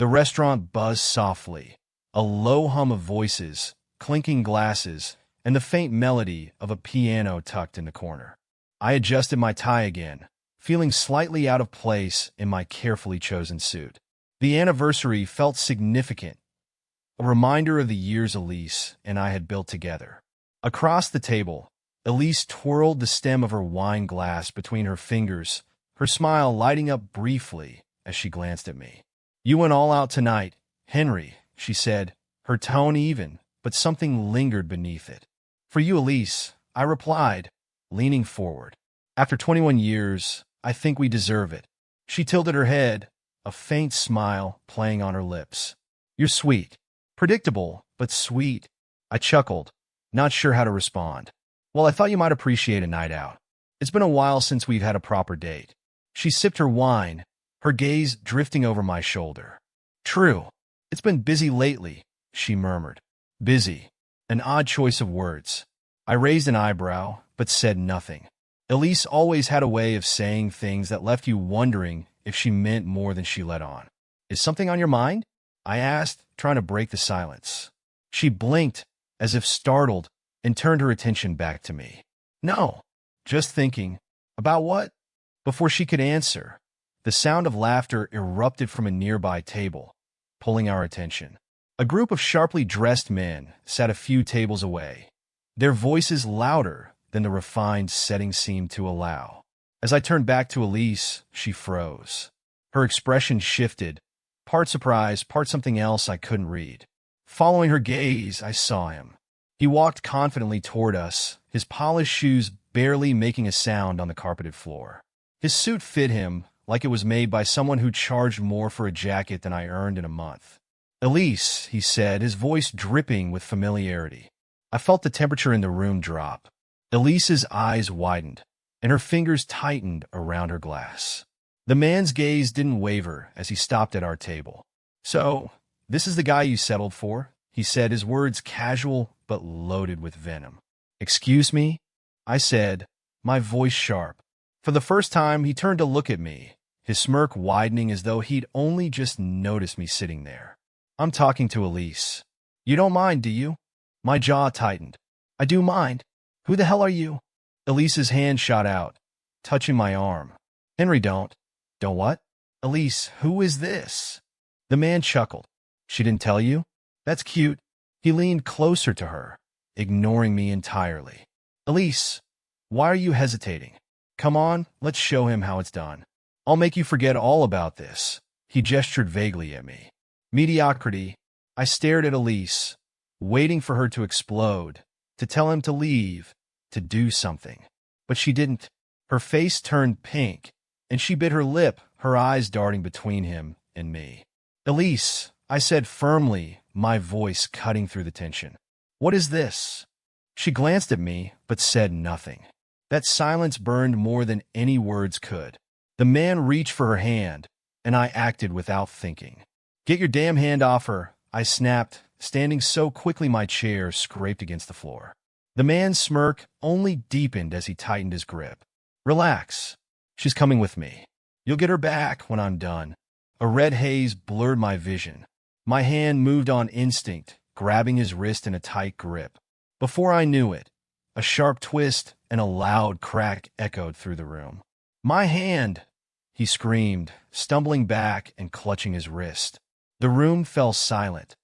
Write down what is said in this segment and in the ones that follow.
The restaurant buzzed softly, a low hum of voices, clinking glasses, and the faint melody of a piano tucked in the corner. I adjusted my tie again, feeling slightly out of place in my carefully chosen suit. The anniversary felt significant, a reminder of the years Elise and I had built together. Across the table, Elise twirled the stem of her wine glass between her fingers, her smile lighting up briefly as she glanced at me. "You went all out tonight, Henry," she said, her tone even, but something lingered beneath it. "For you, Elise," I replied, leaning forward. "After 21 years, I think we deserve it." She tilted her head, a faint smile playing on her lips. "You're sweet." "Predictable, but sweet." I chuckled, not sure how to respond. "Well, I thought you might appreciate a night out. It's been a while since we've had a proper date." She sipped her wine, her gaze drifting over my shoulder. "True. It's been busy lately," she murmured. "Busy." An odd choice of words. I raised an eyebrow, but said nothing. Elise always had a way of saying things that left you wondering if she meant more than she let on. "Is something on your mind?" I asked, trying to break the silence. She blinked, as if startled, and turned her attention back to me. "No, just thinking." "About what?" Before she could answer, the sound of laughter erupted from a nearby table, pulling our attention. A group of sharply dressed men sat a few tables away, their voices louder than the refined setting seemed to allow. As I turned back to Elise, she froze. Her expression shifted, part surprise, part something else I couldn't read. Following her gaze, I saw him. He walked confidently toward us, his polished shoes barely making a sound on the carpeted floor. His suit fit him like it was made by someone who charged more for a jacket than I earned in a month. "Elise," he said, his voice dripping with familiarity. I felt the temperature in the room drop. Elise's eyes widened, and her fingers tightened around her glass. The man's gaze didn't waver as he stopped at our table. "So, this is the guy you settled for?" he said, his words casual but loaded with venom. "Excuse me?" I said, my voice sharp. For the first time, he turned to look at me, his smirk widening as though he'd only just noticed me sitting there. "I'm talking to Elise." "You don't mind, do you?" My jaw tightened. "I do mind. Who the hell are you?" Elise's hand shot out, touching my arm. "Henry, don't." "Don't what?" "Elise, who is this?" The man chuckled. "She didn't tell you? That's cute." He leaned closer to her, ignoring me entirely. "Elise, why are you hesitating? Come on, let's show him how it's done. I'll make you forget all about this." He gestured vaguely at me. Mediocrity. I stared at Elise, waiting for her to explode, to tell him to leave, to do something. But she didn't. Her face turned pink, and she bit her lip, her eyes darting between him and me. "Elise," I said firmly, my voice cutting through the tension. "What is this?" She glanced at me, but said nothing. That silence burned more than any words could. The man reached for her hand, and I acted without thinking. "Get your damn hand off her," I snapped, standing so quickly my chair scraped against the floor. The man's smirk only deepened as he tightened his grip. "Relax. She's coming with me. You'll get her back when I'm done." A red haze blurred my vision. My hand moved on instinct, grabbing his wrist in a tight grip. Before I knew it, a sharp twist and a loud crack echoed through the room. "My hand!" he screamed, stumbling back and clutching his wrist. The room fell silent,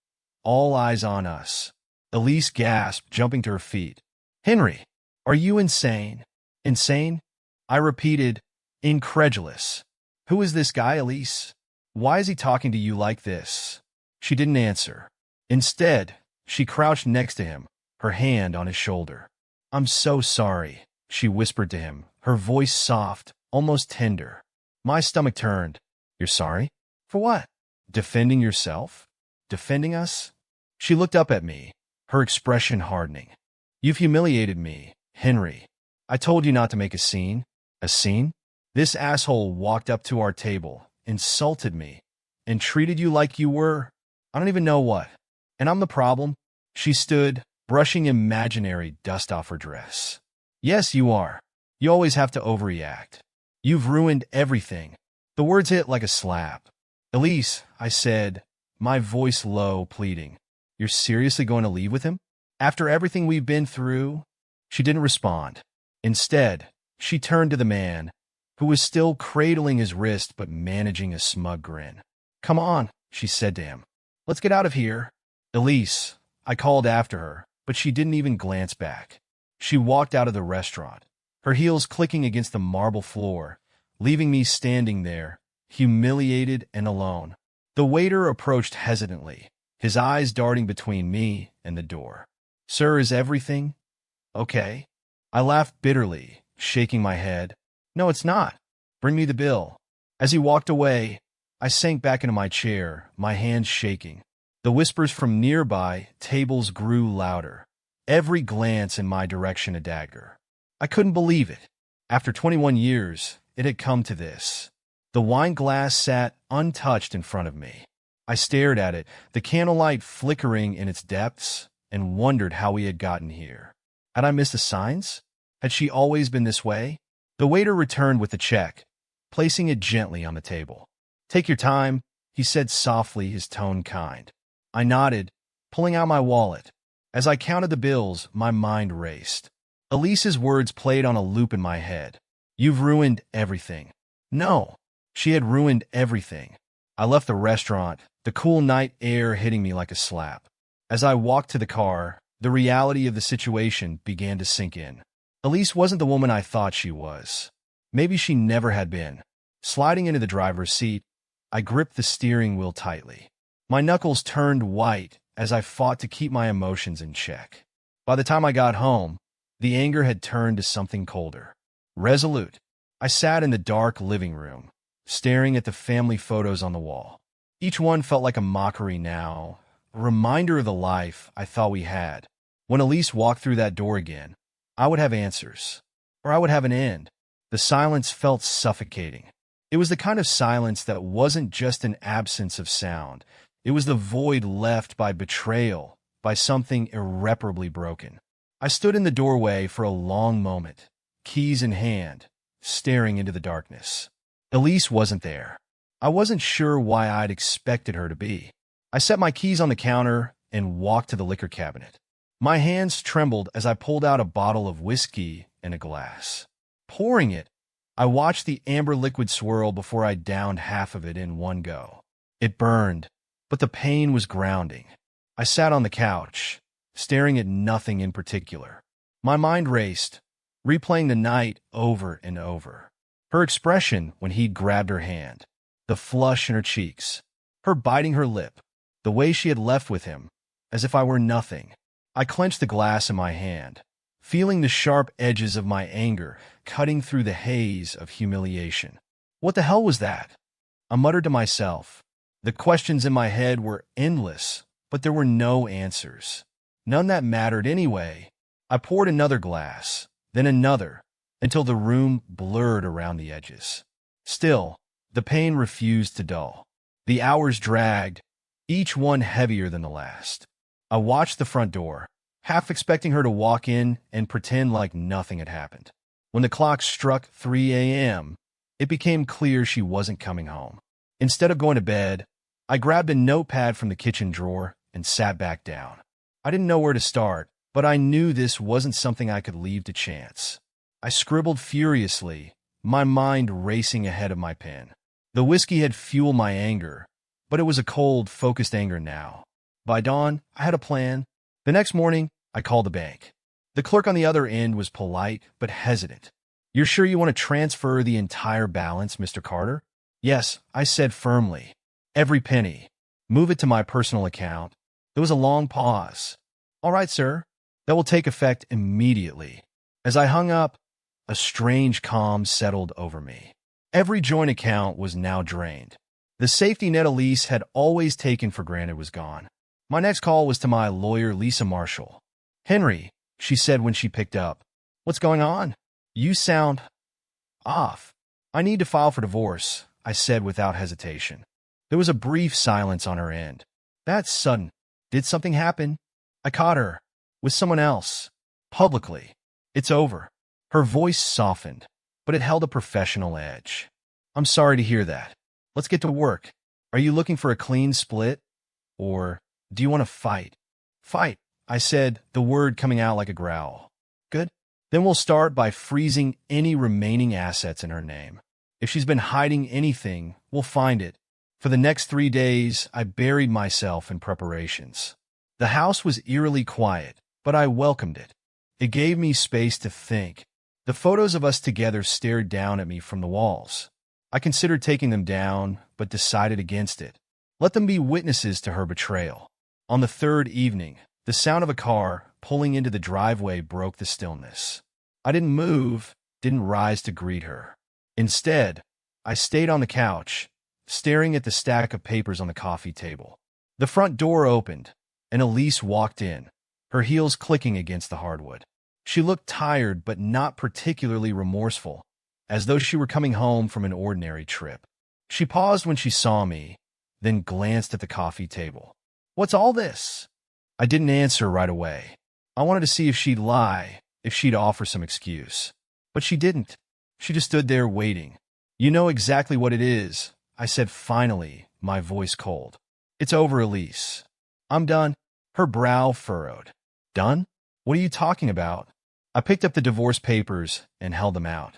all eyes on us. Elise gasped, jumping to her feet. "Henry, are you insane?" "Insane?" I repeated, incredulous. "Who is this guy, Elise? Why is he talking to you like this?" She didn't answer. Instead, she crouched next to him, her hand on his shoulder. "I'm so sorry," she whispered to him, her voice soft, almost tender. My stomach turned. "You're sorry? For what? Defending yourself? Defending us?" She looked up at me, her expression hardening. "You've humiliated me, Henry. I told you not to make a scene." "A scene?" "This asshole walked up to our table, insulted me, and treated you like you were, I don't even know what. And I'm the problem." She stood, brushing imaginary dust off her dress. "Yes, you are. You always have to overreact. You've ruined everything." The words hit like a slap. "Elise," I said, my voice low, pleading. You're seriously going to leave with him? After everything we've been through? She didn't respond. Instead, she turned to the man, who was still cradling his wrist but managing a smug grin. Come on, she said to him. Let's get out of here. Elise, I called after her, but she didn't even glance back. She walked out of the restaurant, her heels clicking against the marble floor, leaving me standing there, humiliated and alone. The waiter approached hesitantly, his eyes darting between me and the door. Sir, is everything okay? I laughed bitterly, shaking my head. No, it's not. Bring me the bill. As he walked away, I sank back into my chair, my hands shaking. The whispers from nearby tables grew louder, every glance in my direction a dagger. I couldn't believe it. After 21 years, it had come to this. The wine glass sat untouched in front of me. I stared at it, the candlelight flickering in its depths, and wondered how we had gotten here. Had I missed the signs? Had she always been this way? The waiter returned with the check, placing it gently on the table. Take your time, he said softly, his tone kind. I nodded, pulling out my wallet. As I counted the bills, my mind raced. Elise's words played on a loop in my head. You've ruined everything. No, she had ruined everything. I left the restaurant, the cool night air hitting me like a slap. As I walked to the car, the reality of the situation began to sink in. Elise wasn't the woman I thought she was. Maybe she never had been. Sliding into the driver's seat, I gripped the steering wheel tightly. My knuckles turned white as I fought to keep my emotions in check. By the time I got home, the anger had turned to something colder. Resolute, I sat in the dark living room, staring at the family photos on the wall. Each one felt like a mockery now, a reminder of the life I thought we had. When Elise walked through that door again, I would have answers, or I would have an end. The silence felt suffocating. It was the kind of silence that wasn't just an absence of sound. It was the void left by betrayal, by something irreparably broken. I stood in the doorway for a long moment, keys in hand, staring into the darkness. Elise wasn't there. I wasn't sure why I'd expected her to be. I set my keys on the counter and walked to the liquor cabinet. My hands trembled as I pulled out a bottle of whiskey and a glass. Pouring it, I watched the amber liquid swirl before I downed half of it in one go. It burned, but the pain was grounding. I sat on the couch, staring at nothing in particular. My mind raced, replaying the night over and over. Her expression when he'd grabbed her hand, the flush in her cheeks, her biting her lip, the way she had left with him, as if I were nothing. I clenched the glass in my hand, feeling the sharp edges of my anger cutting through the haze of humiliation. What the hell was that? I muttered to myself. The questions in my head were endless, but there were no answers. None that mattered anyway. I poured another glass, then another, until the room blurred around the edges. Still, the pain refused to dull. The hours dragged, each one heavier than the last. I watched the front door, half expecting her to walk in and pretend like nothing had happened. When the clock struck 3 a.m., it became clear she wasn't coming home. Instead of going to bed, I grabbed a notepad from the kitchen drawer and sat back down. I didn't know where to start, but I knew this wasn't something I could leave to chance. I scribbled furiously, my mind racing ahead of my pen. The whiskey had fueled my anger, but it was a cold, focused anger now. By dawn, I had a plan. The next morning, I called the bank. The clerk on the other end was polite but hesitant. You're sure you want to transfer the entire balance, Mr. Carter? Yes, I said firmly. Every penny. Move it to my personal account. There was a long pause. All right, sir. That will take effect immediately. As I hung up, a strange calm settled over me. Every joint account was now drained. The safety net Elise had always taken for granted was gone. My next call was to my lawyer, Lisa Marshall. Henry, she said when she picked up. What's going on? You sound off. I need to file for divorce, I said without hesitation. There was a brief silence on her end. That's sudden. Did something happen? I caught her. With someone else. Publicly. It's over. Her voice softened, but it held a professional edge. I'm sorry to hear that. Let's get to work. Are you looking for a clean split? Or, do you want to fight? Fight, I said, the word coming out like a growl. Good. Then we'll start by freezing any remaining assets in her name. If she's been hiding anything, we'll find it. For the next 3 days, I buried myself in preparations. The house was eerily quiet, but I welcomed it. It gave me space to think. The photos of us together stared down at me from the walls. I considered taking them down, but decided against it. Let them be witnesses to her betrayal. On the third evening, the sound of a car pulling into the driveway broke the stillness. I didn't move, didn't rise to greet her. Instead, I stayed on the couch, staring at the stack of papers on the coffee table. The front door opened, and Elise walked in, her heels clicking against the hardwood. She looked tired but not particularly remorseful, as though she were coming home from an ordinary trip. She paused when she saw me, then glanced at the coffee table. "What's all this?" I didn't answer right away. I wanted to see if she'd lie, if she'd offer some excuse. But she didn't. She just stood there waiting. "You know exactly what it is," I said finally, my voice cold. "It's over, Elise. I'm done." Her brow furrowed. "Done? What are you talking about?" I picked up the divorce papers and held them out.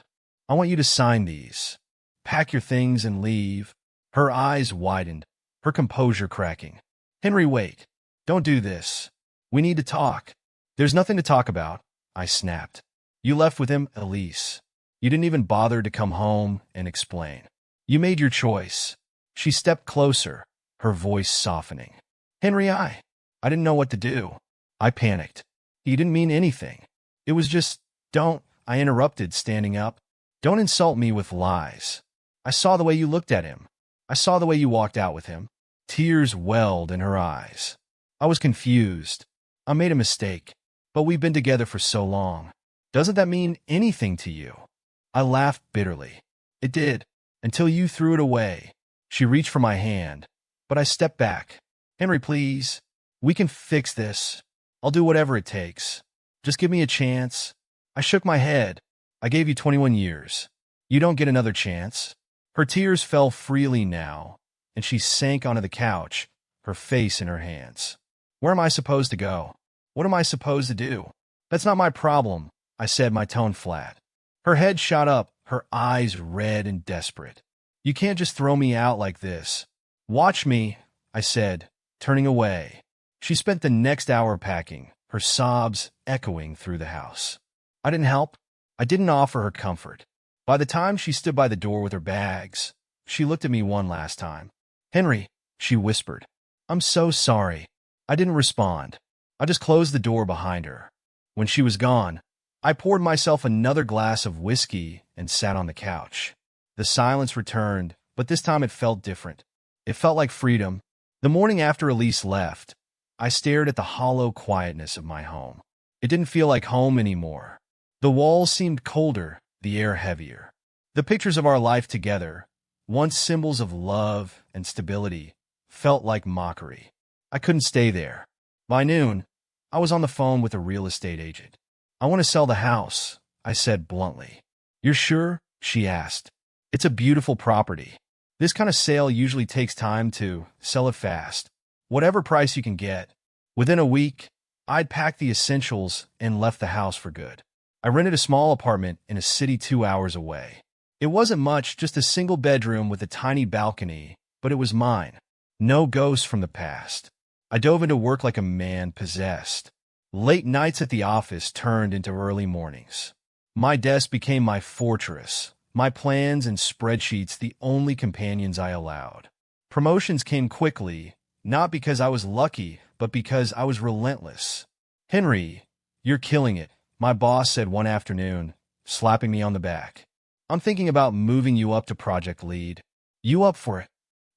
"I want you to sign these. Pack your things and leave." Her eyes widened, her composure cracking. "Henry, wait. Don't do this. We need to talk." "There's nothing to talk about," I snapped. "You left with him, Elise. You didn't even bother to come home and explain. You made your choice." She stepped closer, her voice softening. "Henry, I didn't know what to do." I panicked. "He didn't mean anything. It was just, don't," I interrupted, standing up. "Don't insult me with lies. I saw the way you looked at him. I saw the way you walked out with him." Tears welled in her eyes. I was confused. "I made a mistake, but we've been together for so long. Doesn't that mean anything to you?" I laughed bitterly. "It did, until you threw it away." She reached for my hand, but I stepped back. "Henry, please. We can fix this. I'll do whatever it takes. Just give me a chance." I shook my head. "I gave you 21 years. You don't get another chance." Her tears fell freely now, and she sank onto the couch, her face in her hands. "Where am I supposed to go? What am I supposed to do?" "That's not my problem," I said, my tone flat. Her head shot up, her eyes red and desperate. "You can't just throw me out like this." "Watch me," I said, turning away. She spent the next hour packing, her sobs echoing through the house. I didn't help. I didn't offer her comfort. By the time she stood by the door with her bags, she looked at me one last time. "Henry," she whispered. "I'm so sorry." I didn't respond. I just closed the door behind her. When she was gone, I poured myself another glass of whiskey and sat on the couch. The silence returned, but this time it felt different. It felt like freedom. The morning after Elise left, I stared at the hollow quietness of my home. It didn't feel like home anymore. The walls seemed colder, the air heavier. The pictures of our life together, once symbols of love and stability, felt like mockery. I couldn't stay there. By noon, I was on the phone with a real estate agent. "I want to sell the house," I said bluntly. "You're sure?" she asked. "It's a beautiful property. This kind of sale usually takes time to sell it fast. Whatever price you can get." Within a week, I'd packed the essentials and left the house for good. I rented a small apartment in a city 2 hours away. It wasn't much, just a single bedroom with a tiny balcony, but it was mine. No ghosts from the past. I dove into work like a man possessed. Late nights at the office turned into early mornings. My desk became my fortress, my plans and spreadsheets the only companions I allowed. Promotions came quickly, not because I was lucky, but because I was relentless. "Henry, you're killing it," my boss said one afternoon, slapping me on the back. "I'm thinking about moving you up to project lead. You up for it?"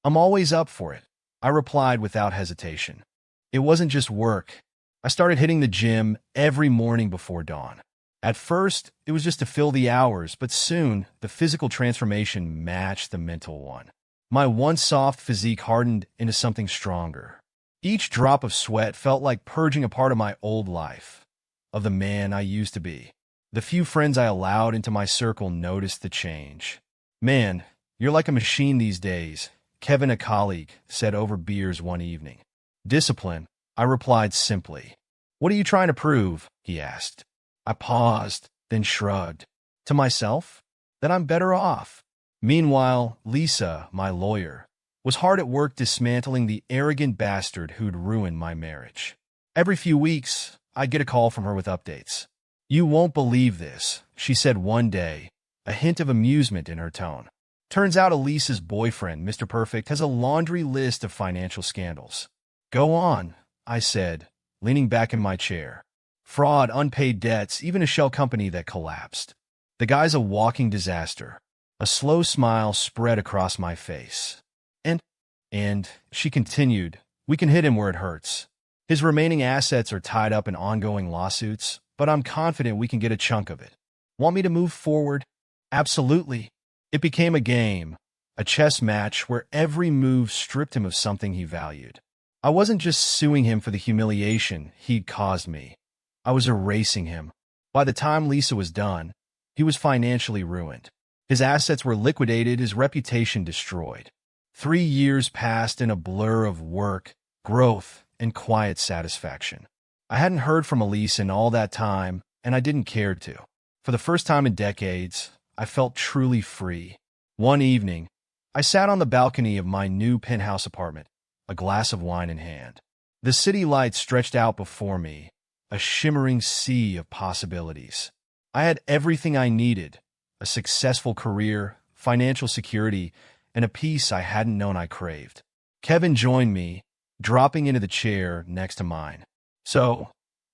"I'm always up for it," I replied without hesitation. It wasn't just work. I started hitting the gym every morning before dawn. At first, it was just to fill the hours, but soon, the physical transformation matched the mental one. My once soft physique hardened into something stronger. Each drop of sweat felt like purging a part of my old life, of the man I used to be. The few friends I allowed into my circle noticed the change. "Man, you're like a machine these days," Kevin, a colleague, said over beers one evening. Discipline, I replied simply. What are you trying to prove? He asked. I paused, then shrugged. To myself? That I'm better off. Meanwhile, Lisa, my lawyer, was hard at work dismantling the arrogant bastard who'd ruined my marriage. Every few weeks, I'd get a call from her with updates. You won't believe this, she said one day, a hint of amusement in her tone. Turns out Elise's boyfriend, Mr. Perfect, has a laundry list of financial scandals. Go on, I said, leaning back in my chair. Fraud, unpaid debts, even a shell company that collapsed. The guy's a walking disaster. A slow smile spread across my face. And, she continued, we can hit him where it hurts. His remaining assets are tied up in ongoing lawsuits, but I'm confident we can get a chunk of it. Want me to move forward? Absolutely. It became a game, a chess match where every move stripped him of something he valued. I wasn't just suing him for the humiliation he'd caused me. I was erasing him. By the time Lisa was done, he was financially ruined. His assets were liquidated, his reputation destroyed. 3 years passed in a blur of work, growth, and quiet satisfaction. I hadn't heard from Elise in all that time, and I didn't care to. For the first time in decades, I felt truly free. One evening, I sat on the balcony of my new penthouse apartment, a glass of wine in hand. The city lights stretched out before me, a shimmering sea of possibilities. I had everything I needed, a successful career, financial security, and a peace I hadn't known I craved. Kevin joined me, dropping into the chair next to mine. So,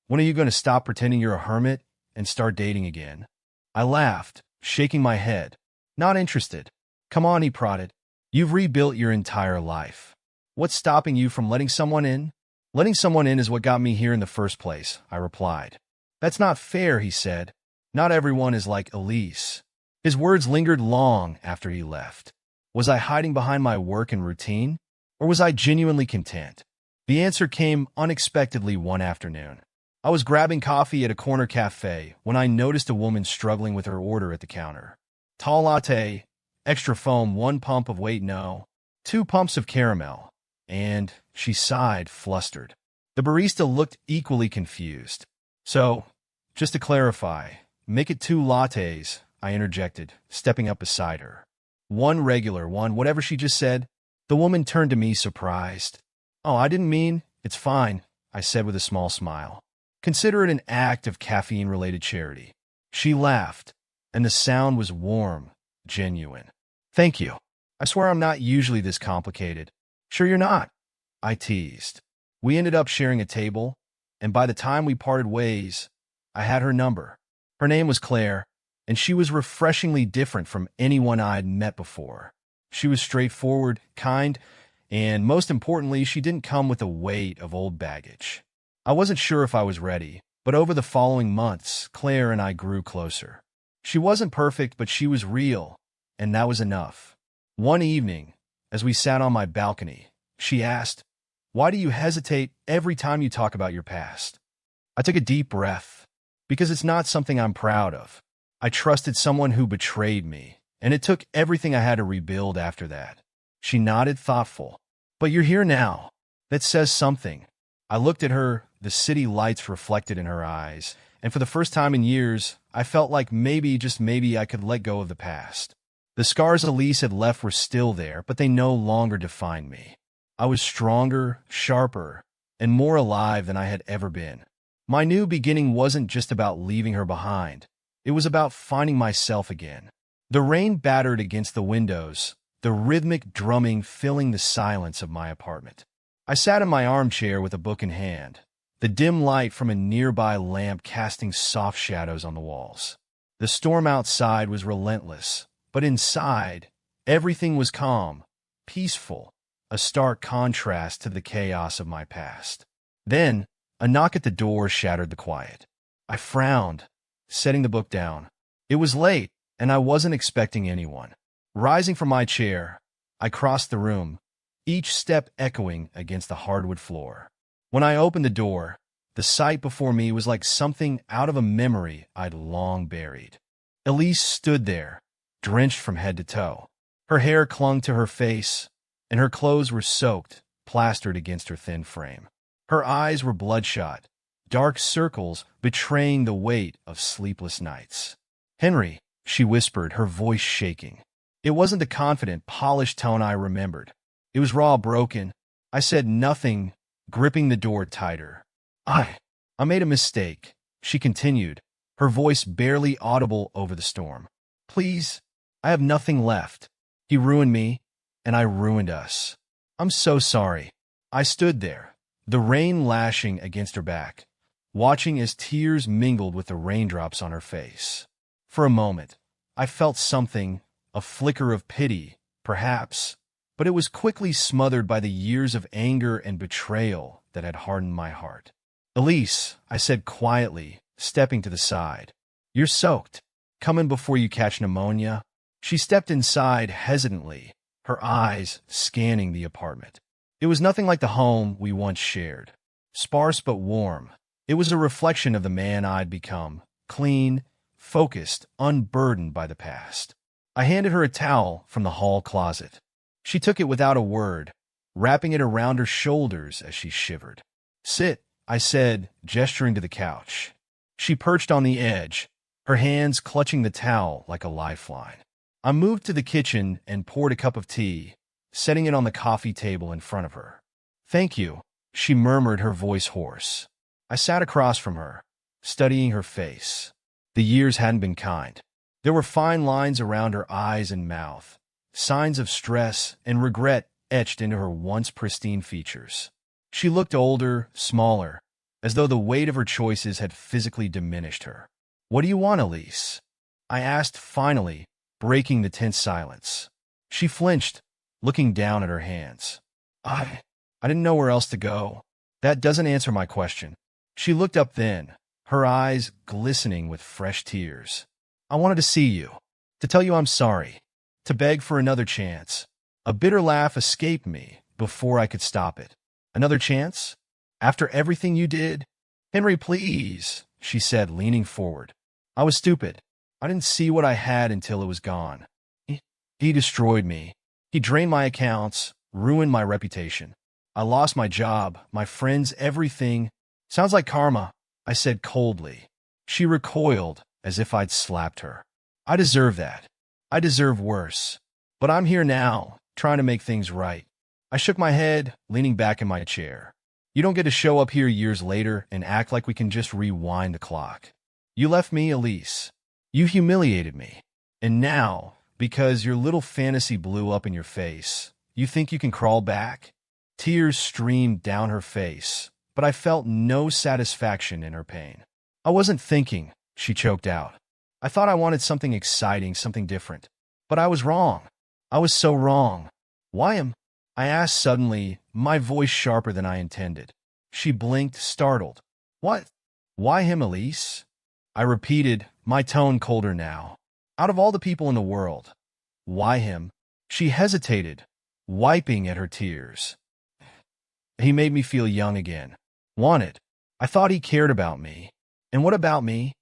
when are you going to stop pretending you're a hermit and start dating again? I laughed, shaking my head. Not interested. Come on, he prodded. You've rebuilt your entire life. What's stopping you from letting someone in? Letting someone in is what got me here in the first place, I replied. That's not fair, he said. Not everyone is like Elise. His words lingered long after he left. Was I hiding behind my work and routine? Or was I genuinely content? The answer came unexpectedly one afternoon. I was grabbing coffee at a corner cafe when I noticed a woman struggling with her order at the counter. Tall latte, extra foam, 1 pump of wait no, 2 pumps of caramel, and she sighed, flustered. The barista looked equally confused. So, just to clarify, make it 2 lattes, I interjected, stepping up beside her. 1 regular, 1 whatever she just said. The woman turned to me surprised. Oh, I didn't mean, it's fine, I said with a small smile. Consider it an act of caffeine-related charity. She laughed, and the sound was warm, genuine. Thank you. I swear I'm not usually this complicated. Sure you're not, I teased. We ended up sharing a table, and by the time we parted ways, I had her number. Her name was Claire, and she was refreshingly different from anyone I'd met before. She was straightforward, kind, and most importantly, she didn't come with a weight of old baggage. I wasn't sure if I was ready, but over the following months, Claire and I grew closer. She wasn't perfect, but she was real, and that was enough. One evening, as we sat on my balcony, she asked, "Why do you hesitate every time you talk about your past?" I took a deep breath, because it's not something I'm proud of. I trusted someone who betrayed me, and it took everything I had to rebuild after that. She nodded, thoughtful. But you're here now. That says something. I looked at her, the city lights reflected in her eyes, and for the first time in years, I felt like maybe, just maybe, I could let go of the past. The scars Elise had left were still there, but they no longer defined me. I was stronger, sharper, and more alive than I had ever been. My new beginning wasn't just about leaving her behind. It was about finding myself again. The rain battered against the windows, the rhythmic drumming filling the silence of my apartment. I sat in my armchair with a book in hand, the dim light from a nearby lamp casting soft shadows on the walls. The storm outside was relentless, but inside, everything was calm, peaceful, a stark contrast to the chaos of my past. Then, a knock at the door shattered the quiet. I frowned, setting the book down. It was late, and I wasn't expecting anyone. Rising from my chair, I crossed the room, each step echoing against the hardwood floor. When I opened the door, the sight before me was like something out of a memory I'd long buried. Elise stood there, drenched from head to toe. Her hair clung to her face, and her clothes were soaked, plastered against her thin frame. Her eyes were bloodshot, dark circles betraying the weight of sleepless nights. "Henry," she whispered, her voice shaking. It wasn't the confident, polished tone I remembered. It was raw, broken. I said nothing, gripping the door tighter. I made a mistake," she continued, her voice barely audible over the storm. "Please, I have nothing left. He ruined me, and I ruined us. I'm so sorry." I stood there, the rain lashing against her back, watching as tears mingled with the raindrops on her face. For a moment, I felt something, a flicker of pity, perhaps, but it was quickly smothered by the years of anger and betrayal that had hardened my heart. "Elise," I said quietly, stepping to the side. "You're soaked. Come in before you catch pneumonia." She stepped inside hesitantly, her eyes scanning the apartment. It was nothing like the home we once shared. Sparse but warm, it was a reflection of the man I'd become, clean, focused, unburdened by the past. I handed her a towel from the hall closet. She took it without a word, wrapping it around her shoulders as she shivered. "Sit," I said, gesturing to the couch. She perched on the edge, her hands clutching the towel like a lifeline. I moved to the kitchen and poured a cup of tea, setting it on the coffee table in front of her. "Thank you," she murmured, her voice hoarse. I sat across from her, studying her face. The years hadn't been kind. There were fine lines around her eyes and mouth, signs of stress and regret etched into her once pristine features. She looked older, smaller, as though the weight of her choices had physically diminished her. "What do you want, Elise?" I asked finally, breaking the tense silence. She flinched, looking down at her hands. I didn't know where else to go." "That doesn't answer my question." She looked up then, her eyes glistening with fresh tears. "I wanted to see you, to tell you I'm sorry, to beg for another chance." A bitter laugh escaped me before I could stop it. "Another chance? After everything you did?" "Henry, please," she said, leaning forward. "I was stupid. I didn't see what I had until it was gone. He destroyed me. He drained my accounts, ruined my reputation. I lost my job, my friends, everything. Sounds like karma," I said coldly. She recoiled as if I'd slapped her. "I deserve that. I deserve worse. But I'm here now, trying to make things right." I shook my head, leaning back in my chair. "You don't get to show up here years later and act like we can just rewind the clock. You left me, Elise. You humiliated me. And now, because your little fantasy blew up in your face, you think you can crawl back?" Tears streamed down her face, but I felt no satisfaction in her pain. "I wasn't thinking," she choked out. "I thought I wanted something exciting, something different. But I was wrong. I was so wrong." "Why am?" I asked suddenly, my voice sharper than I intended. She blinked, startled. "What? Why him, Elise?" I repeated, my tone colder now. "Out of all the people in the world, why him?" She hesitated, wiping at her tears. "He made me feel young again. Wanted. I thought he cared about me. And what about me?"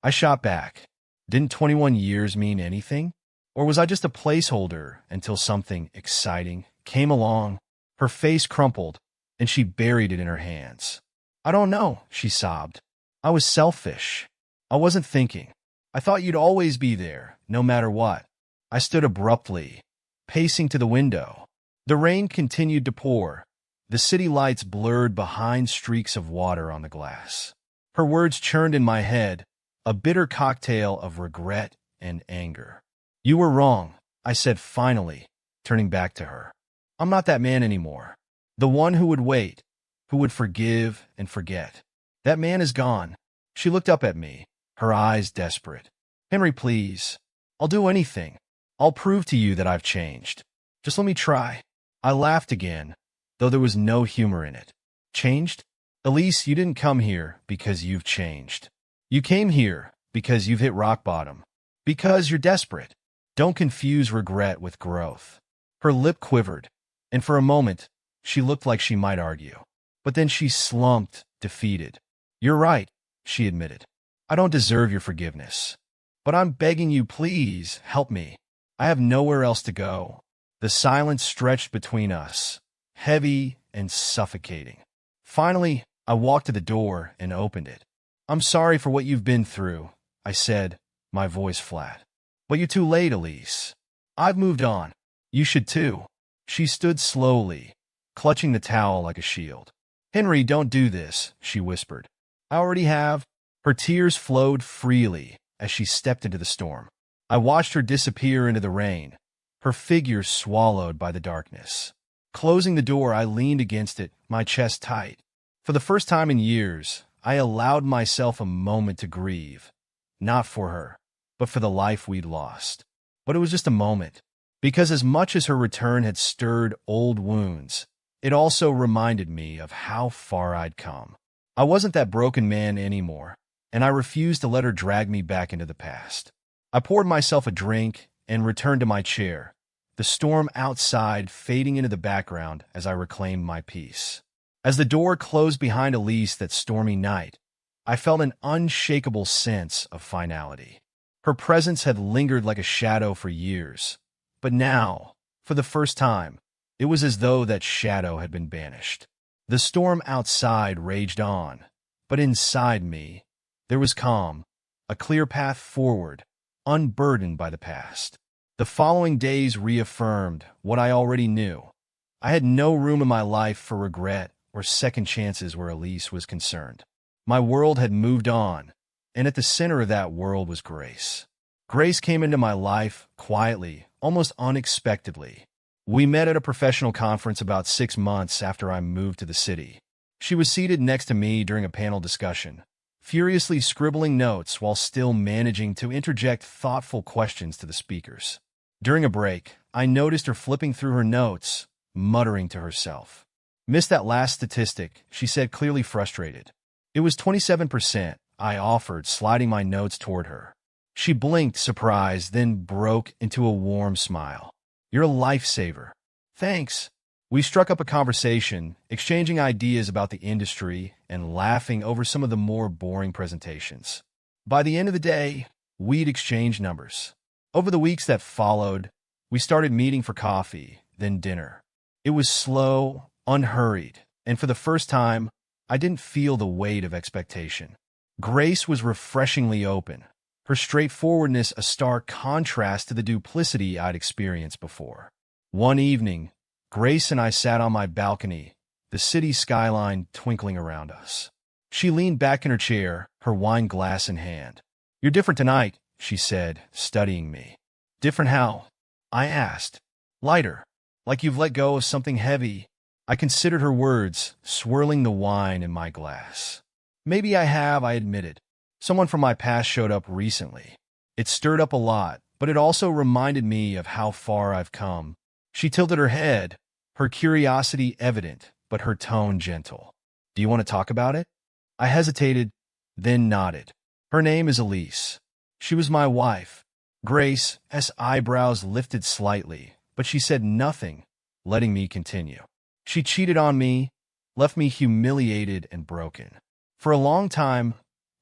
I shot back. Didn't 21 years mean anything? Or was I just a placeholder until something exciting came along? Her face crumpled, and she buried it in her hands. "I don't know," she sobbed. "I was selfish. I wasn't thinking. I thought you'd always be there, no matter what." I stood abruptly, pacing to the window. The rain continued to pour, the city lights blurred behind streaks of water on the glass. Her words churned in my head, a bitter cocktail of regret and anger. "You were wrong," I said finally, turning back to her. "I'm not that man anymore. The one who would wait, who would forgive and forget. That man is gone." She looked up at me, her eyes desperate. "Henry, please. I'll do anything. I'll prove to you that I've changed. Just let me try." I laughed again, though there was no humor in it. "Changed? Elise, you didn't come here because you've changed. You came here because you've hit rock bottom. Because you're desperate. Don't confuse regret with growth." Her lip quivered, and for a moment, she looked like she might argue. But then she slumped, defeated. "You're right," she admitted. "I don't deserve your forgiveness. But I'm begging you, please, help me. I have nowhere else to go." The silence stretched between us, heavy, and suffocating. Finally, I walked to the door and opened it. "I'm sorry for what you've been through," I said, my voice flat. "But you're too late, Elise. I've moved on. You should too." She stood slowly, clutching the towel like a shield. "Henry, don't do this," she whispered. "I already have." Her tears flowed freely as she stepped into the storm. I watched her disappear into the rain, her figure swallowed by the darkness. Closing the door, I leaned against it, my chest tight. For the first time in years, I allowed myself a moment to grieve, not for her, but for the life we'd lost. But it was just a moment, because as much as her return had stirred old wounds, it also reminded me of how far I'd come. I wasn't that broken man anymore, and I refused to let her drag me back into the past. I poured myself a drink and returned to my chair, the storm outside fading into the background as I reclaimed my peace. As the door closed behind Elise that stormy night, I felt an unshakable sense of finality. Her presence had lingered like a shadow for years, but now, for the first time, it was as though that shadow had been banished. The storm outside raged on, but inside me, there was calm, a clear path forward, unburdened by the past. The following days reaffirmed what I already knew. I had no room in my life for regret or second chances where Elise was concerned. My world had moved on, and at the center of that world was Grace. Grace came into my life quietly, almost unexpectedly. We met at a professional conference about 6 months after I moved to the city. She was seated next to me during a panel discussion, furiously scribbling notes while still managing to interject thoughtful questions to the speakers. During a break, I noticed her flipping through her notes, muttering to herself. "Missed that last statistic," she said, clearly frustrated. "It was 27%, I offered, sliding my notes toward her. She blinked, surprised, then broke into a warm smile. "You're a lifesaver." "Thanks." We struck up a conversation, exchanging ideas about the industry and laughing over some of the more boring presentations. By the end of the day, we'd exchanged numbers. Over the weeks that followed, we started meeting for coffee, then dinner. It was slow, unhurried, and for the first time, I didn't feel the weight of expectation. Grace was refreshingly open, her straightforwardness a stark contrast to the duplicity I'd experienced before. One evening, Grace and I sat on my balcony, the city skyline twinkling around us. She leaned back in her chair, her wine glass in hand. "You're different tonight," she said, studying me. "Different how?" I asked. "Lighter, like you've let go of something heavy." I considered her words, swirling the wine in my glass. "Maybe I have," I admitted. "Someone from my past showed up recently. It stirred up a lot, but it also reminded me of how far I've come." She tilted her head, her curiosity evident, but her tone gentle. "Do you want to talk about it?" I hesitated, then nodded. "Her name is Elise. She was my wife." Grace's eyebrows lifted slightly, but she said nothing, letting me continue. "She cheated on me, left me humiliated and broken. For a long time,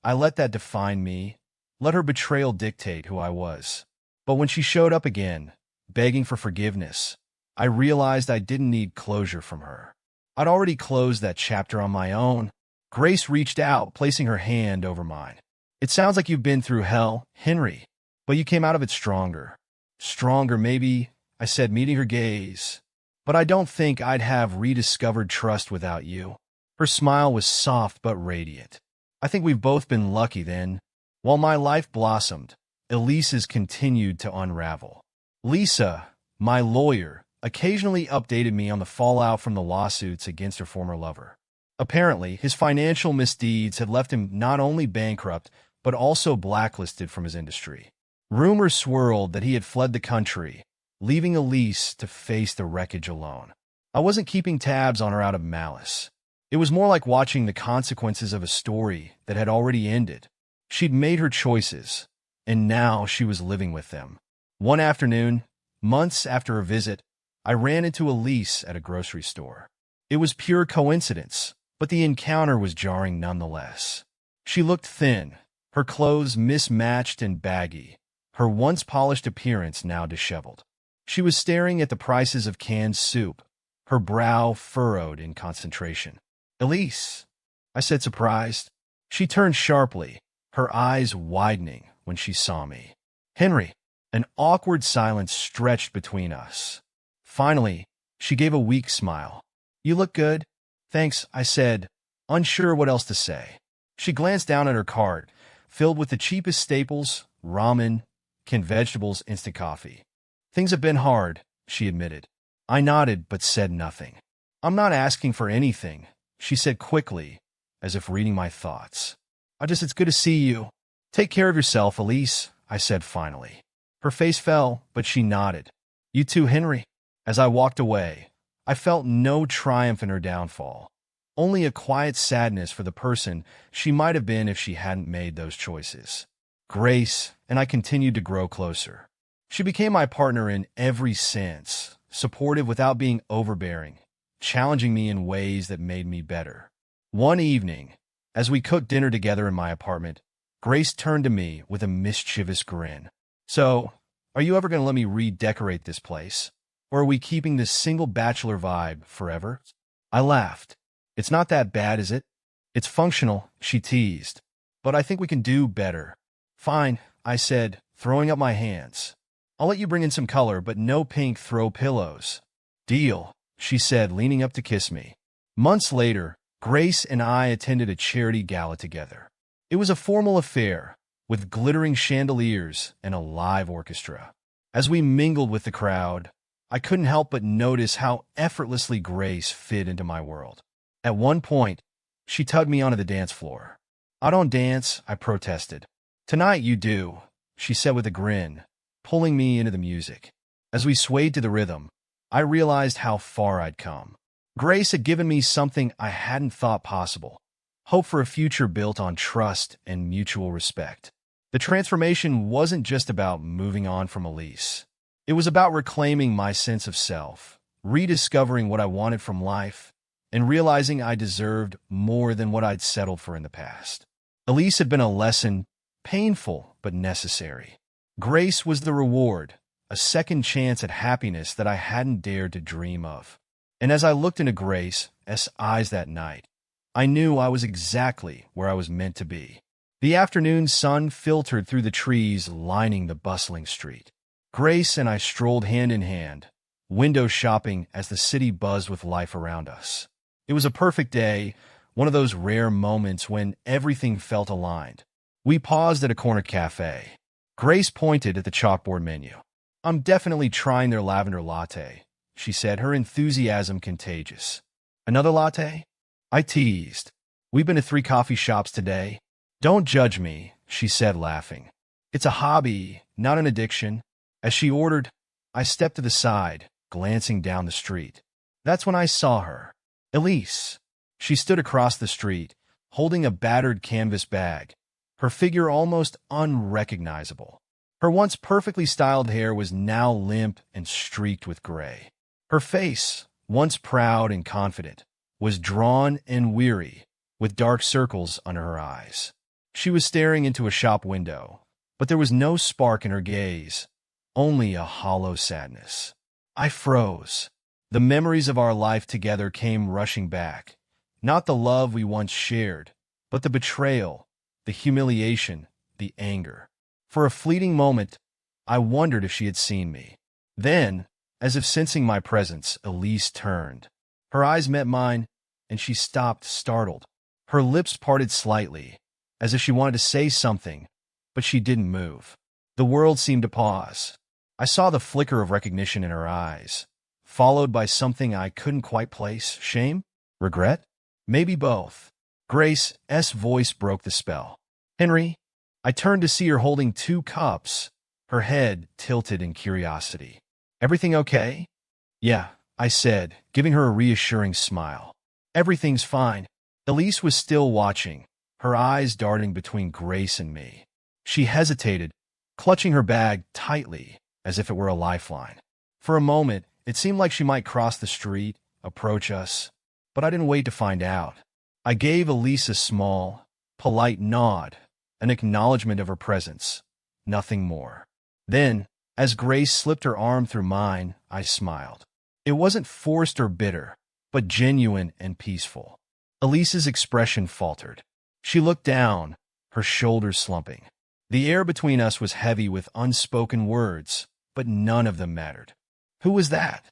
I let that define me, let her betrayal dictate who I was. But when she showed up again, begging for forgiveness, I realized I didn't need closure from her. I'd already closed that chapter on my own." Grace reached out, placing her hand over mine. "It sounds like you've been through hell, Henry, but you came out of it stronger." "Stronger, maybe," I said, meeting her gaze. "But I don't think I'd have rediscovered trust without you." Her smile was soft but radiant. "I think we've both been lucky then." While my life blossomed, Elise's continued to unravel. Lisa, my lawyer, occasionally updated me on the fallout from the lawsuits against her former lover. Apparently, his financial misdeeds had left him not only bankrupt, but also blacklisted from his industry. Rumors swirled that he had fled the country, leaving Elise to face the wreckage alone. I wasn't keeping tabs on her out of malice. It was more like watching the consequences of a story that had already ended. She'd made her choices, and now she was living with them. One afternoon, months after her visit, I ran into Elise at a grocery store. It was pure coincidence, but the encounter was jarring nonetheless. She looked thin, her clothes mismatched and baggy, her once polished appearance now disheveled. She was staring at the prices of canned soup, her brow furrowed in concentration. "Elise," I said, surprised. She turned sharply, her eyes widening when she saw me. "Henry." An awkward silence stretched between us. Finally, she gave a weak smile. "You look good." "Thanks," I said, unsure what else to say. She glanced down at her cart, filled with the cheapest staples, ramen, canned vegetables, instant coffee. "Things have been hard," she admitted. I nodded but said nothing. "I'm not asking for anything," she said quickly, as if reading my thoughts. It's good to see you." "Take care of yourself, Elise," I said finally. Her face fell, but she nodded. "You too, Henry." As I walked away, I felt no triumph in her downfall, only a quiet sadness for the person she might have been if she hadn't made those choices. Grace and I continued to grow closer. She became my partner in every sense, supportive without being overbearing, challenging me in ways that made me better. One evening, as we cooked dinner together in my apartment, Grace turned to me with a mischievous grin. "So, are you ever going to let me redecorate this place? Or are we keeping this single bachelor vibe forever?" I laughed. "It's not that bad, is it?" "It's functional," she teased. "But I think we can do better." "Fine," I said, throwing up my hands. "I'll let you bring in some color, but no pink throw pillows." "Deal," she said, leaning up to kiss me. Months later, Grace and I attended a charity gala together. It was a formal affair, with glittering chandeliers and a live orchestra. As we mingled with the crowd, I couldn't help but notice how effortlessly Grace fit into my world. At one point, she tugged me onto the dance floor. "I don't dance," I protested. "Tonight you do," she said with a grin, pulling me into the music. As we swayed to the rhythm, I realized how far I'd come. Grace had given me something I hadn't thought possible: hope for a future built on trust and mutual respect. The transformation wasn't just about moving on from Elise. It was about reclaiming my sense of self, rediscovering what I wanted from life, and realizing I deserved more than what I'd settled for in the past. Elise had been a lesson, painful but necessary. Grace was the reward, a second chance at happiness that I hadn't dared to dream of. And as I looked into Grace's eyes that night, I knew I was exactly where I was meant to be. The afternoon sun filtered through the trees lining the bustling street. Grace and I strolled hand in hand, window shopping as the city buzzed with life around us. It was a perfect day, one of those rare moments when everything felt aligned. We paused at a corner cafe. Grace pointed at the chalkboard menu. "I'm definitely trying their lavender latte," she said, her enthusiasm contagious. "Another latte?" I teased. "We've been to 3 coffee shops today." "Don't judge me," she said, laughing. "It's a hobby, not an addiction." As she ordered, I stepped to the side, glancing down the street. That's when I saw her. Elise. She stood across the street, holding a battered canvas bag, her figure almost unrecognizable. Her once perfectly styled hair was now limp and streaked with gray. Her face, once proud and confident, was drawn and weary, with dark circles under her eyes. She was staring into a shop window, but there was no spark in her gaze, only a hollow sadness. I froze. The memories of our life together came rushing back. Not the love we once shared, but the betrayal, the humiliation, the anger. For a fleeting moment, I wondered if she had seen me. Then, as if sensing my presence, Elise turned. Her eyes met mine, and she stopped, startled. Her lips parted slightly, as if she wanted to say something, but she didn't move. The world seemed to pause. I saw the flicker of recognition in her eyes, followed by something I couldn't quite place. Shame? Regret? Maybe both. Grace's voice broke the spell. "Henry?" I turned to see her holding 2 cups, her head tilted in curiosity. "Everything okay?" "Yeah," I said, giving her a reassuring smile. "Everything's fine." Elise was still watching, her eyes darting between Grace and me. She hesitated, clutching her bag tightly, as if it were a lifeline. For a moment, it seemed like she might cross the street, approach us, but I didn't wait to find out. I gave Elise a small, polite nod, an acknowledgement of her presence, nothing more. Then, as Grace slipped her arm through mine, I smiled. It wasn't forced or bitter, but genuine and peaceful. Elise's expression faltered. She looked down, her shoulders slumping. The air between us was heavy with unspoken words, but none of them mattered. "Who was that?"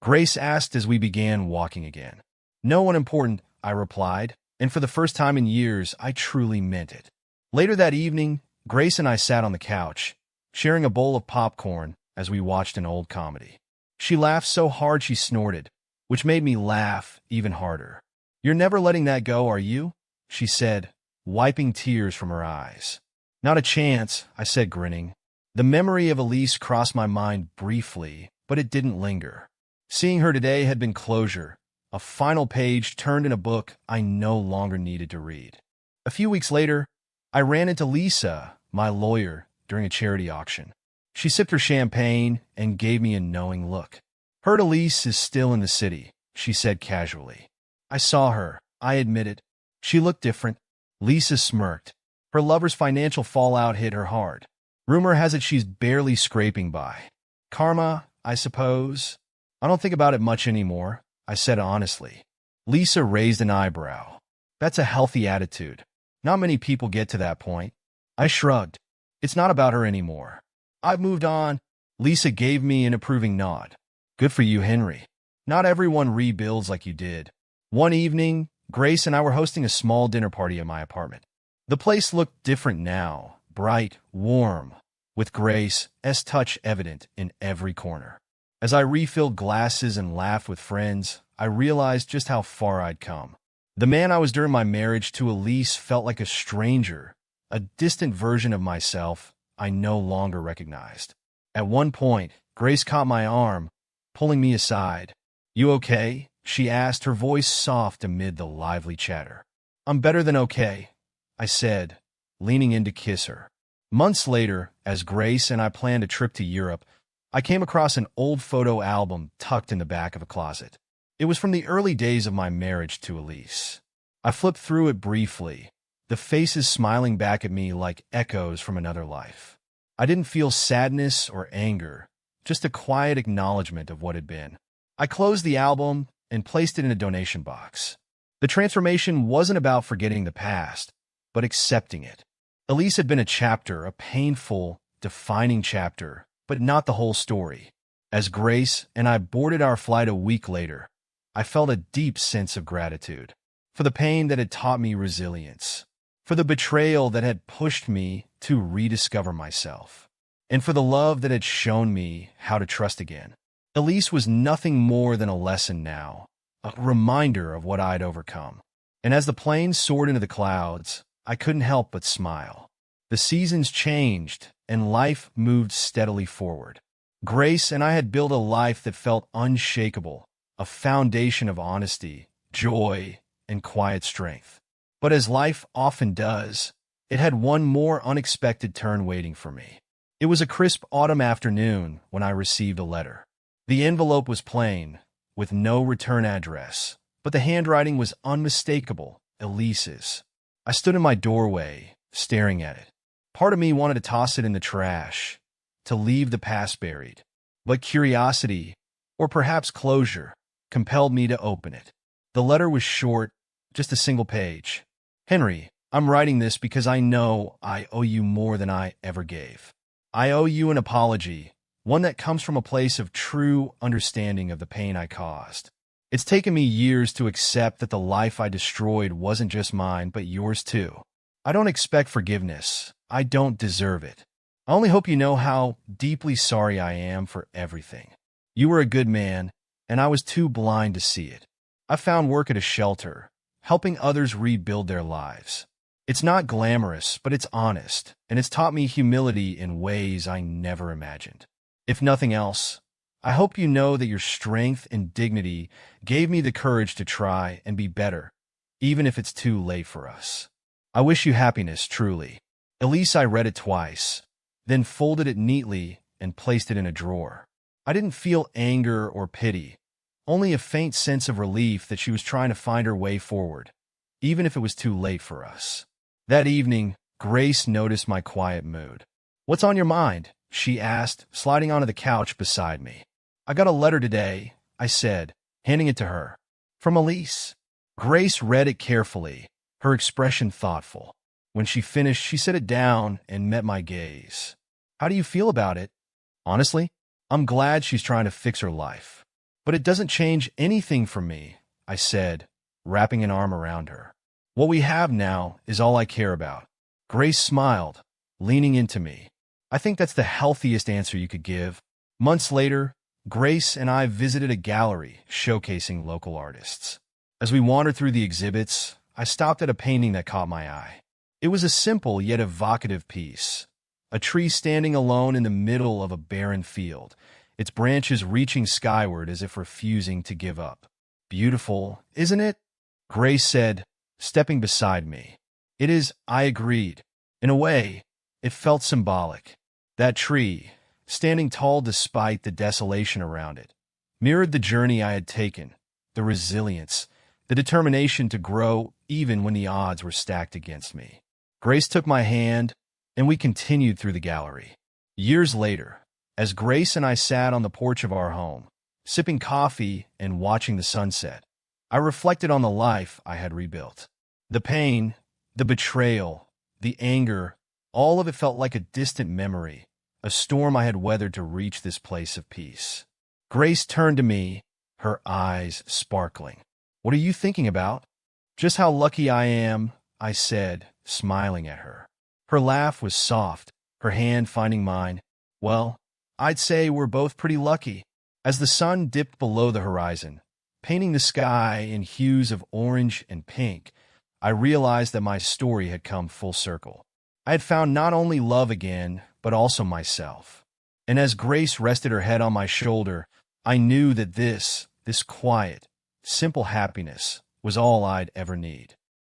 Grace asked as we began walking again. "No one important," I replied, and for the first time in years, I truly meant it. Later that evening, Grace and I sat on the couch, sharing a bowl of popcorn as we watched an old comedy. She laughed so hard she snorted, which made me laugh even harder. "You're never letting that go, are you?" she said, wiping tears from her eyes. "Not a chance," I said, grinning. The memory of Elise crossed my mind briefly, but it didn't linger. Seeing her today had been closure, a final page turned in a book I no longer needed to read. A few weeks later, I ran into Lisa, my lawyer, during a charity auction. She sipped her champagne and gave me a knowing look. "Heard Elise is still in the city," she said casually. "I saw her," I admitted. "She looked different." Lisa smirked. Her lover's financial fallout hit her hard. "Rumor has it she's barely scraping by. Karma, I suppose." "I don't think about it much anymore," I said honestly. Lisa raised an eyebrow. "That's a healthy attitude. Not many people get to that point." I shrugged. "It's not about her anymore. I've moved on." Lisa gave me an approving nod. "Good for you, Henry. Not everyone rebuilds like you did." One evening, Grace and I were hosting a small dinner party at my apartment. The place looked different now, bright, warm, with Grace's touch evident in every corner. As I refilled glasses and laughed with friends, I realized just how far I'd come. The man I was during my marriage to Elise felt like a stranger, a distant version of myself I no longer recognized. At one point, Grace caught my arm, pulling me aside. "You okay?" she asked, her voice soft amid the lively chatter. "I'm better than okay," I said, leaning in to kiss her. Months later, as Grace and I planned a trip to Europe, I came across an old photo album tucked in the back of a closet. It was from the early days of my marriage to Elise. I flipped through it briefly, the faces smiling back at me like echoes from another life. I didn't feel sadness or anger, just a quiet acknowledgement of what had been. I closed the album and placed it in a donation box. The transformation wasn't about forgetting the past, but accepting it. Elise had been a chapter, a painful, defining chapter, but not the whole story. As Grace and I boarded our flight a week later, I felt a deep sense of gratitude for the pain that had taught me resilience, for the betrayal that had pushed me to rediscover myself, and for the love that had shown me how to trust again. Elise was nothing more than a lesson now, a reminder of what I'd overcome. And as the plane soared into the clouds, I couldn't help but smile. The seasons changed, and life moved steadily forward. Grace and I had built a life that felt unshakable, a foundation of honesty, joy, and quiet strength. But as life often does, it had one more unexpected turn waiting for me. It was a crisp autumn afternoon when I received a letter. The envelope was plain, with no return address, but the handwriting was unmistakable, Elise's. I stood in my doorway, staring at it. Part of me wanted to toss it in the trash, to leave the past buried. But curiosity, or perhaps closure, compelled me to open it. The letter was short, just a single page. "Henry, I'm writing this because I know I owe you more than I ever gave. I owe you an apology, one that comes from a place of true understanding of the pain I caused. It's taken me years to accept that the life I destroyed wasn't just mine, but yours too. I don't expect forgiveness. I don't deserve it. I only hope you know how deeply sorry I am for everything. You were a good man, and I was too blind to see it. I found work at a shelter, helping others rebuild their lives. It's not glamorous, but it's honest, and it's taught me humility in ways I never imagined. If nothing else, I hope you know that your strength and dignity gave me the courage to try and be better, even if it's too late for us. I wish you happiness, truly." Elise, I read it twice, then folded it neatly and placed it in a drawer. I didn't feel anger or pity, only a faint sense of relief that she was trying to find her way forward, even if it was too late for us. That evening, Grace noticed my quiet mood. "What's on your mind?" she asked, sliding onto the couch beside me. "I got a letter today," I said, handing it to her. From Elise. Grace read it carefully, her expression thoughtful. When she finished, she set it down and met my gaze. How do you feel about it? Honestly, I'm glad she's trying to fix her life. But it doesn't change anything for me, I said, wrapping an arm around her. What we have now is all I care about. Grace smiled, leaning into me. I think that's the healthiest answer you could give. Months later, Grace and I visited a gallery showcasing local artists. As we wandered through the exhibits, I stopped at a painting that caught my eye. It was a simple yet evocative piece. A tree standing alone in the middle of a barren field, its branches reaching skyward as if refusing to give up. Beautiful, isn't it? Grace said, stepping beside me. It is, I agreed. In a way, it felt symbolic. That tree, standing tall despite the desolation around it, mirrored the journey I had taken, the resilience, the determination to grow even when the odds were stacked against me. Grace took my hand, and we continued through the gallery. Years later, as Grace and I sat on the porch of our home, sipping coffee and watching the sunset, I reflected on the life I had rebuilt. The pain, the betrayal, the anger, all of it felt like a distant memory, a storm I had weathered to reach this place of peace. Grace turned to me, her eyes sparkling. What are you thinking about? Just how lucky I am, I said, smiling at her. Her laugh was soft, her hand finding mine. Well, I'd say we're both pretty lucky. As the sun dipped below the horizon, painting the sky in hues of orange and pink, I realized that my story had come full circle. I had found not only love again, but also myself. And as Grace rested her head on my shoulder, I knew that this quiet, simple happiness was all I'd ever need.